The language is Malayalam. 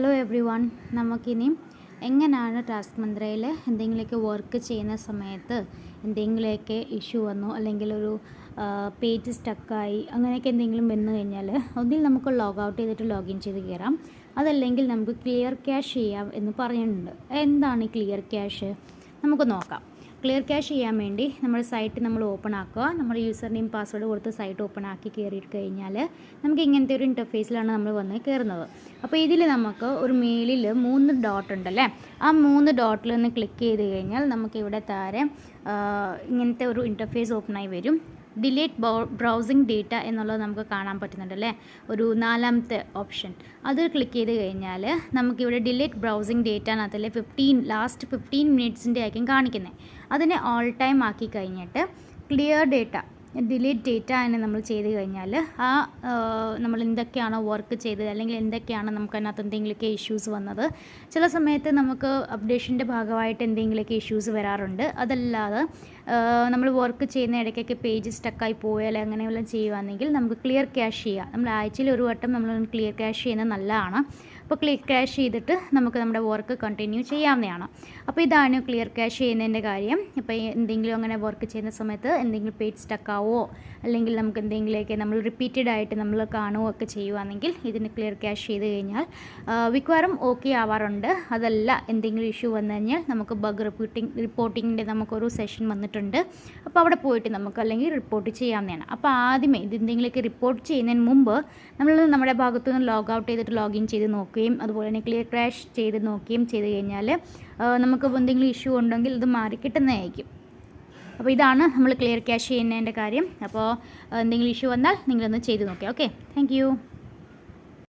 ഹലോ എവ്രി വൺ, നമുക്കിനി എങ്ങനെയാണ് ടാസ്ക് മന്ത്രയിൽ എന്തെങ്കിലുമൊക്കെ വർക്ക് ചെയ്യുന്ന സമയത്ത് എന്തെങ്കിലുമൊക്കെ ഇഷ്യൂ വന്നു അല്ലെങ്കിൽ ഒരു പേജ് സ്റ്റക്കായി അങ്ങനെയൊക്കെ എന്തെങ്കിലും വന്നു കഴിഞ്ഞാൽ ഒന്നിൽ നമുക്ക് ലോഗ് ഔട്ട് ചെയ്തിട്ട് ലോഗിൻ ചെയ്ത് കയറാം, അതല്ലെങ്കിൽ നമുക്ക് ക്ലിയർ ക്യാഷ് ചെയ്യാം എന്ന് പറയുന്നുണ്ട്. എന്താണ് ഈ ക്ലിയർ ക്യാഷ്? നമുക്ക് നോക്കാം. ക്ലിയർ ക്യാഷ് ചെയ്യാൻ വേണ്ടി നമ്മുടെ സൈറ്റ് നമ്മൾ ഓപ്പൺ ആക്കുക. നമ്മുടെ യൂസർ നെയിം പാസ്വേഡ് കൊടുത്ത് സൈറ്റ് ഓപ്പൺ ആക്കി കയറിയിട്ട് കഴിഞ്ഞാൽ നമുക്ക് ഇങ്ങനത്തെ ഒരു ഇൻ്റർഫേസിലാണ് നമ്മൾ വന്ന് കയറുന്നത്. അപ്പോൾ ഇതിൽ നമുക്ക് ഒരു മേലിൽ 3 ഡോട്ട് ഉണ്ടല്ലേ, ആ 3 ഡോട്ടിൽ ഒന്ന് ക്ലിക്ക് ചെയ്ത് കഴിഞ്ഞാൽ നമുക്കിവിടെ താഴെ ഇങ്ങനത്തെ ഒരു ഇൻ്റർഫേസ് ഓപ്പണായി വരും. ഡിലീറ്റ് ബ്രൗസിംഗ് ഡേറ്റ എന്നുള്ളത് നമുക്ക് കാണാൻ പറ്റുന്നുണ്ടല്ലേ, ഒരു 4ാമത്തെ ഓപ്ഷൻ. അത് ക്ലിക്ക് ചെയ്ത് കഴിഞ്ഞാൽ നമുക്കിവിടെ ഡിലീറ്റ് ബ്രൗസിംഗ് ഡേറ്റനകത്തിൽ ലാസ്റ്റ് 15 മിനിറ്റ്സിൻ്റെ ആയിരിക്കും കാണിക്കുന്നത്. അതിനെ ഓൾ ടൈം ആക്കി കഴിഞ്ഞിട്ട് ക്ലിയർ ഡേറ്റ ഡിലീറ്റ് ഡേറ്റ എന്ന് നമ്മൾ ചെയ്ത് കഴിഞ്ഞാൽ നമ്മൾ എന്തൊക്കെയാണോ വർക്ക് ചെയ്തത് അല്ലെങ്കിൽ എന്തൊക്കെയാണ് നമുക്ക് അതിനകത്ത് എന്തെങ്കിലുമൊക്കെ ഇഷ്യൂസ് വന്നത്, ചില സമയത്ത് നമുക്ക് അപ്ഡേഷൻ്റെ ഭാഗമായിട്ട് എന്തെങ്കിലുമൊക്കെ ഇഷ്യൂസ് വരാറുണ്ട്. അതല്ലാതെ നമ്മൾ വർക്ക് ചെയ്യുന്ന ഇടയ്ക്കൊക്കെ പേജ് സ്റ്റക്കായി പോയാൽ അങ്ങനെ വല്ലതും ചെയ്യുകയാണെങ്കിൽ നമുക്ക് ക്ലിയർ ക്യാഷ് ചെയ്യാം. നമ്മൾ ആഴ്ചയിൽ ഒരു വട്ടം നമ്മൾ ക്ലിയർ ക്യാഷ് ചെയ്യുന്നത് നല്ലതാണ്. അപ്പോൾ ക്ലിയർ ക്യാഷ് ചെയ്തിട്ട് നമുക്ക് നമ്മുടെ വർക്ക് കണ്ടിന്യൂ ചെയ്യാവുന്നതാണ്. അപ്പോൾ ഇതാണ് ക്ലിയർ ക്യാഷ് ചെയ്യുന്നതിൻ്റെ കാര്യം. ഇപ്പോൾ എന്തെങ്കിലും അങ്ങനെ വർക്ക് ചെയ്യുന്ന സമയത്ത് എന്തെങ്കിലും പേജ് സ്റ്റക്കാവോ അല്ലെങ്കിൽ നമുക്ക് എന്തെങ്കിലുമൊക്കെ നമ്മൾ റിപ്പീറ്റഡ് ആയിട്ട് നമ്മൾ കാണുകയോ ഒക്കെ ചെയ്യുകയാണെങ്കിൽ ഇതിന് ക്ലിയർ ക്യാഷ് ചെയ്ത് കഴിഞ്ഞാൽ മിക്കവാറും ഓക്കെ ആവാറുണ്ട്. അതല്ല എന്തെങ്കിലും ഇഷ്യൂ വന്നു കഴിഞ്ഞാൽ നമുക്ക് ബഗ് റിപ്പോർട്ടിങ്ങിൻ്റെ നമുക്കൊരു സെഷൻ വന്നിട്ടുണ്ട്. അപ്പോൾ അവിടെ പോയിട്ട് നമുക്ക് അല്ലെങ്കിൽ റിപ്പോർട്ട് ചെയ്യാവുന്നതാണ്. അപ്പോൾ ആദ്യമേ ഇത് എന്തെങ്കിലുമൊക്കെ റിപ്പോർട്ട് ചെയ്യുന്നതിന് മുമ്പ് നമ്മൾ നമ്മുടെ ഭാഗത്തു നിന്ന് ലോഗ് ഔട്ട് ചെയ്തിട്ട് ലോഗിൻ ചെയ്ത് നോക്കുകയും അതുപോലെ തന്നെ ക്ലിയർ ക്യാഷ് ചെയ്ത് നോക്കുകയും ചെയ്ത് കഴിഞ്ഞാൽ നമുക്ക് എന്തെങ്കിലും ഇഷ്യൂ ഉണ്ടെങ്കിൽ ഇത് മാറി കിട്ടുന്നതായിരിക്കും. അപ്പോൾ ഇതാണ് നമ്മൾ ക്ലിയർ ക്യാഷ് ചെയ്യുന്നതിൻ്റെ കാര്യം. അപ്പോൾ എന്തെങ്കിലും ഇഷ്യൂ വന്നാൽ നിങ്ങളൊന്ന് ചെയ്ത് നോക്കുക. Okay, thank you.